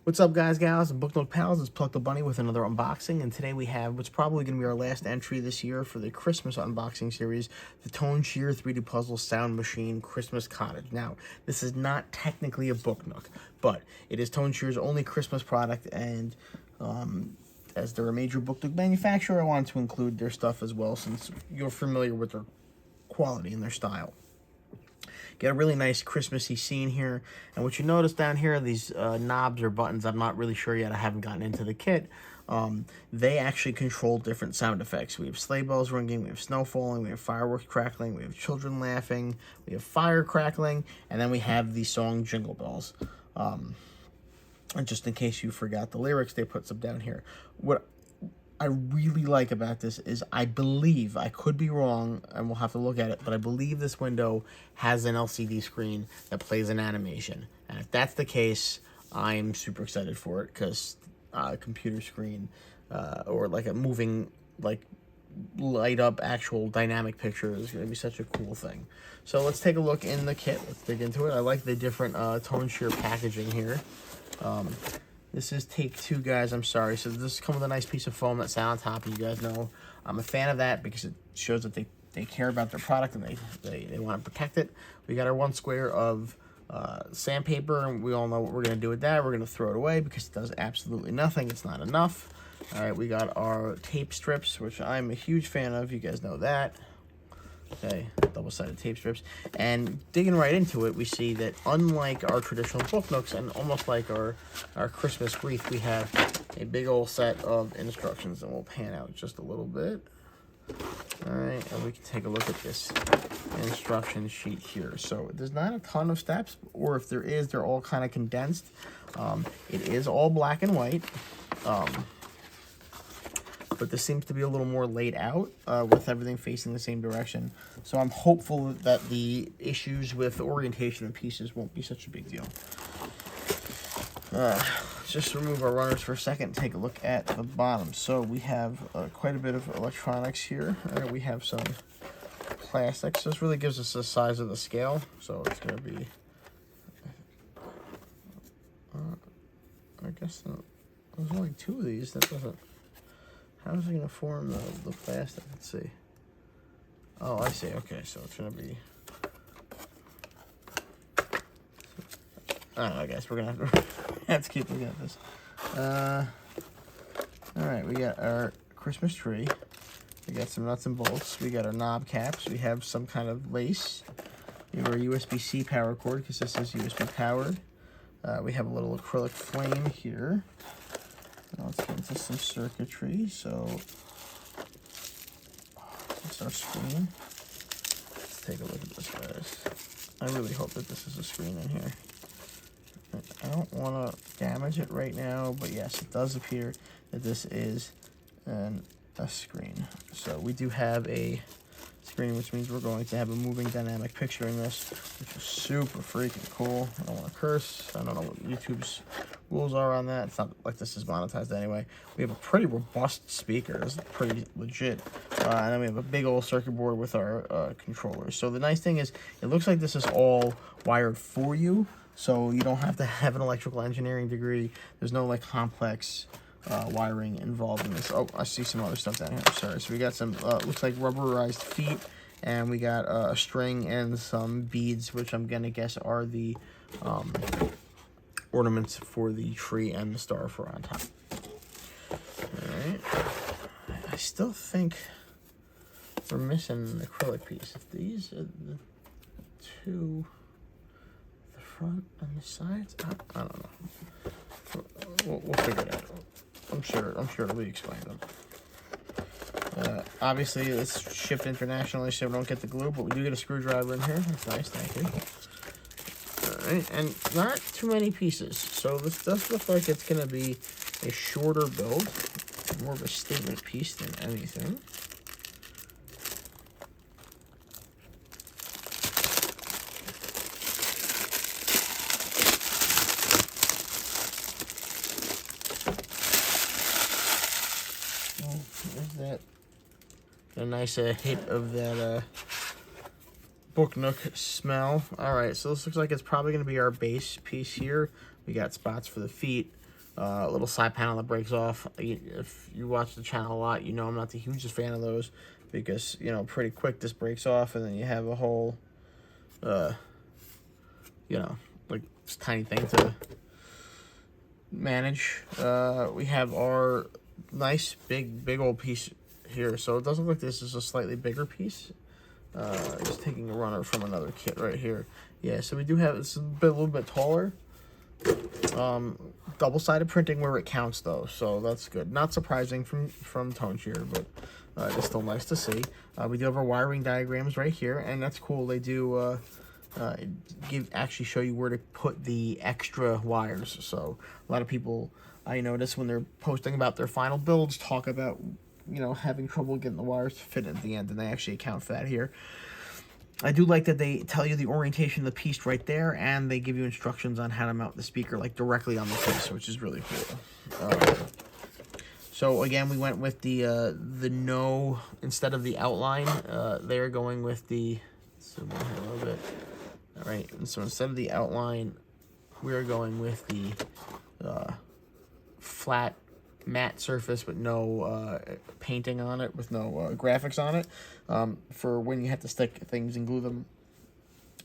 What's up, guys, gals, and Book Nook pals? It's Pluck the Bunny with another unboxing, and today we have what's probably going to be our last entry this year for the Christmas unboxing series, the Tone Shear 3D Puzzle Sound Machine Christmas Cottage. Now, this is not technically a Book Nook, but it is Tone Shear's only Christmas product, and as they're a major Book Nook manufacturer, I wanted to include their stuff as well, since you're familiar with their quality and their style. Get a really nice Christmassy scene here. And what you notice down here, these knobs or buttons, I'm not really sure yet. I haven't gotten into the kit. They actually control different sound effects. We have sleigh bells ringing, we have snow falling, we have fireworks crackling, we have children laughing, we have fire crackling, and then we have the song Jingle Bells. And just in case you forgot the lyrics, they put some down here. What I really like about this is I believe, I could be wrong, and we'll have to look at it, but I believe this window has an LCD screen that plays an animation. And if that's the case, I'm super excited for it, because a computer screen or like a moving, like, light up actual dynamic picture is going to be such a cool thing. So let's take a look in the kit. Let's dig into it. I like the different Tone Shear packaging here. This is take 2, guys. I'm sorry. So this comes with a nice piece of foam that's on top. You guys know I'm a fan of that because it shows that they care about their product and they want to protect it. We got our 1 square of sandpaper, and we all know what we're going to do with that. We're going to throw it away because it does absolutely nothing. It's not enough. All right, we got our tape strips, which I'm a huge fan of. You guys know that. Okay, double-sided tape strips. And digging right into it, we see that unlike our traditional Book Nooks and almost like our Christmas wreath, we have a big old set of instructions, and we'll pan out just a little bit. All right, and we can take a look at this instruction sheet here. So there's not a ton of steps, or if there is, they're all kind of condensed. It is all black and white. But this seems to be a little more laid out with everything facing the same direction. So I'm hopeful that the issues with orientation of pieces won't be such a big deal. Let's just remove our runners for a second and take a look at the bottom. So we have quite a bit of electronics here. We have some plastics. This really gives us the size of the scale. So it's going to be, I guess there's only 2 of these. That doesn't... How is it going to form the plastic? Let's see. Oh, I see. Okay, so it's going to be... I don't know, guys. We're going to have to keep looking at this. Alright, we got our Christmas tree. We got some nuts and bolts. We got our knob caps. We have some kind of lace. We have our USB-C power cord, because this is USB powered. We have a little acrylic flame here. Now let's get into some circuitry. So, that's our screen. Let's take a look at this, guys. I really hope that this is a screen in here. I don't want to damage it right now, but yes, it does appear that this is a screen. So we do have a screen, which means we're going to have a moving dynamic picture in this, which is super freaking cool. I don't want to curse. I don't know what YouTube's rules are on that. It's not like this is monetized anyway. We have a pretty robust speaker. This is pretty legit. And then we have a big old circuit board with our controllers. So the nice thing is, it looks like this is all wired for you, so you don't have to have an electrical engineering degree. There's no like complex wiring involved in this. Oh, I see some other stuff down here. Sorry. So we got some looks like rubberized feet, and we got a string and some beads, which I'm gonna guess are the ornaments for the tree and the star for on top. Alright. I still think we're missing an acrylic piece. If these are the 2, the front and the sides, I don't know. We'll figure it out. I'm sure it'll be explained. Obviously, it's shipped internationally, so we don't get the glue, but we do get a screwdriver in here. That's nice, thank you. Alright, and not too many pieces. So this does look like it's going to be a shorter build, more of a statement piece than anything. There's that. A nice hit of that Book Nook smell. Alright, so this looks like it's probably going to be our base piece here. We got spots for the feet. little side panel that breaks off. If you watch the channel a lot, you know I'm not the hugest fan of those because, you know, pretty quick this breaks off, and then you have a whole, you know, like this tiny thing to manage. We have our nice big old piece here, so it does look like this is a slightly bigger piece. Just taking a runner from another kit right here. Yeah, so we do have this a little bit taller. Double-sided printing where it counts though, so that's good. Not surprising from Tone Shear, but it's still nice to see. We do have our wiring diagrams right here, and that's cool. They do actually show you where to put the extra wires. So a lot of people, I notice when they're posting about their final builds, talk about, you know, having trouble getting the wires to fit at the end, and they actually account for that here. I do like that they tell you the orientation of the piece right there, and they give you instructions on how to mount the speaker like directly on the piece, which is really cool. So again, we went with the no instead of the outline. They're going with the, zoom in here a little bit. All right, and so instead of the outline, we're going with the flat matte surface with no painting on it, with no graphics on it, for when you have to stick things and glue them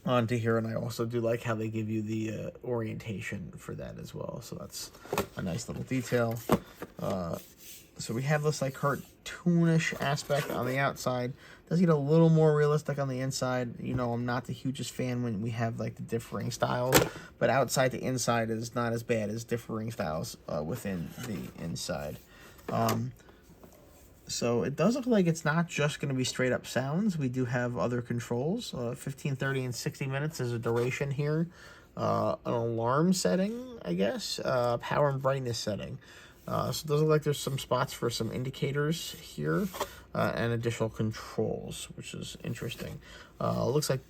onto here. And I also do like how they give you the orientation for that as well, so that's a nice little detail. So we have this like cartoonish aspect on the outside. Does get a little more realistic on the inside. You know, I'm not the hugest fan when we have like the differing styles, but outside to inside is not as bad as differing styles within the inside. So it does look like it's not just going to be straight up sounds. We do have other controls. 15, 30, and 60 minutes is a duration here. An alarm setting, I guess. Power and brightness setting. So it does look like there's some spots for some indicators here, and additional controls, which is interesting. Looks like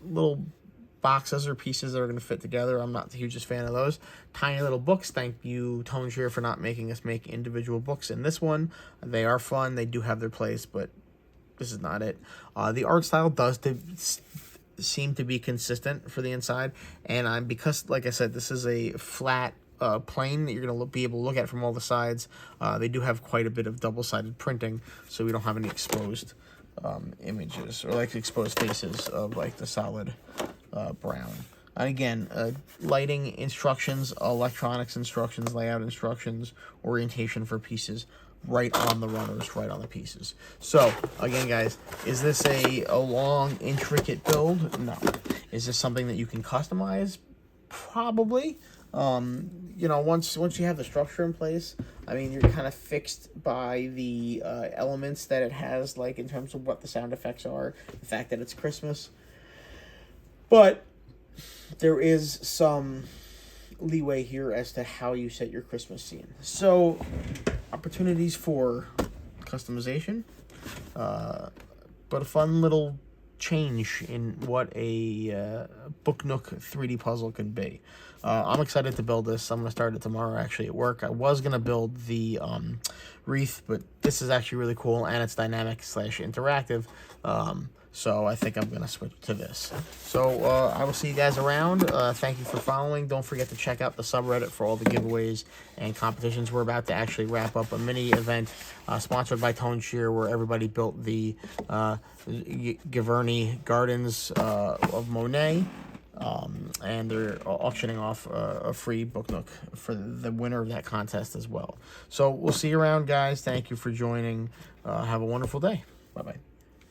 little boxes or pieces that are going to fit together. I'm not the hugest fan of those. Tiny little books. Thank you, Tone Shear, for not making us make individual books in this one. They are fun. They do have their place, but this is not it. The art style does seem to be consistent for the inside, and because, like I said, this is a flat plane that you're going to be able to look at from all the sides. They do have quite a bit of double-sided printing, so we don't have any exposed images or like exposed faces of like the solid brown. And again, lighting instructions, electronics instructions, layout instructions, orientation for pieces right on the runners, right on the pieces. So again, guys, is this a long, intricate build? No. Is this something that you can customize? Probably. You know, once you have the structure in place, I mean, you're kind of fixed by the elements that it has, like in terms of what the sound effects are, the fact that it's Christmas. But there is some leeway here as to how you set your Christmas scene. So, opportunities for customization, but a fun little change in what a Book Nook 3D puzzle can be. I'm excited to build this. I'm going to start it tomorrow actually at work. I was going to build the wreath, but this is actually really cool, and it's dynamic / interactive. So I think I'm going to switch to this. So I will see you guys around. Thank you for following. Don't forget to check out the subreddit for all the giveaways and competitions. We're about to actually wrap up a mini event sponsored by Tone Shear, where everybody built the Giverny Gardens of Monet. And they're auctioning off a free Book Nook for the winner of that contest as well. So we'll see you around, guys. Thank you for joining. Have a wonderful day. Bye-bye.